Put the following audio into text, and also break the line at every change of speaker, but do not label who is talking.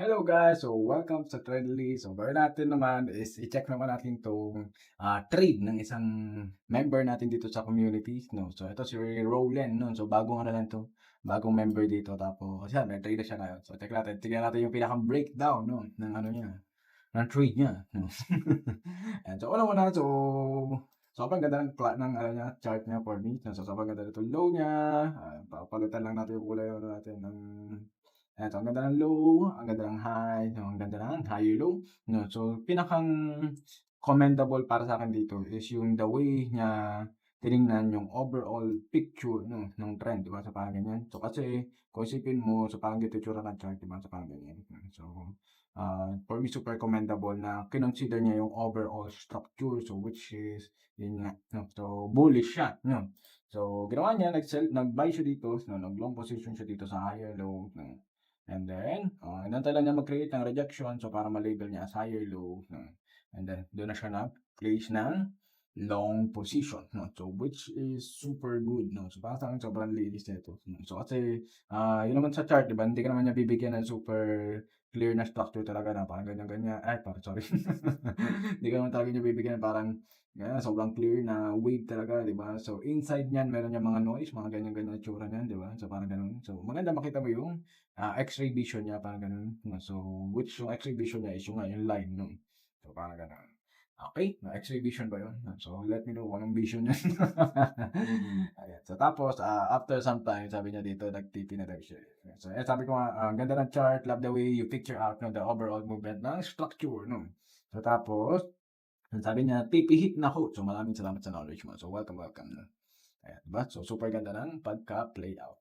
Hello guys! So welcome sa Trendly. So gawin natin naman is i-check naman natin 'tong, trade ng isang member natin dito sa community 'no. So ito si Rowlen 'no. So bagong ano lang 'to, bagong member dito tapos yan may trade na siya ngayon. So check natin, tignan natin yung pinaka-breakdown 'no ng ano niya, ng trade niya 'no. Ayan, so unang-una sobrang ganda ng ano niya, chart niya for me. So sobrang ganda nitong low niya, papalitan lang natin yung kulay ano natin ng eto ang ganda ng low, ang ganda ng high, so ang ganda ng high low 'no. So commendable para sa'kin dito is yung the way niya tiningnan yung overall picture 'no, ng trend 'di ba, so parang ganyan. So kasi kung isipin mo, so parang ganito itsura ng chart 'di ba, so parang ganyan. So, for me super commendable na kinonsider niya yung overall structure, so which is yun nga 'no, so bullish siya 'no. So ginawa niya nag-buy siya dito 'no, nag-long position siya dito sa higher low 'no. And then, inantay lang niya mag-create ng rejection so para ma-label niya as higher low 'no. And then dun na siya nag-place ng long position 'no. So which is super good 'no. So para sa'kin sobrang linis nito 'no. So kasi, yun naman sa chart 'di ba, hindi ka naman niya bibigyan ng super clear na structure talaga na parang ganyan-ganyan ay parang sorry. Hindi ka naman talaga niya bibigyan ng parang sobrang clear na wave talaga 'di ba. So inside niyan meron niyang mga noise, mga ganyan-ganyan itsura niyan 'di ba. So parang gano'n. So maganda makita mo yung X-ray vision niya parang gano'n 'no. So which yung X-ray vision niya is yung nga yung line 'no. So parang gano'n. Okey, X-ray vision ba yun? So let me know kung anong vision niya. Ayan, so tapos, after some time sabi niya dito nag-TP na daw siya, eh. So sabi ko nga, ang ganda ng chart, love the way you picture out 'no, the overall movement ng structure 'no. So tapos, ang sabi niya, "TP hit na quote." So maraming salamat sa knowledge mo. So welcome, welcome 'no. Ayan, 'di ba? So super ganda ng pagka-play out.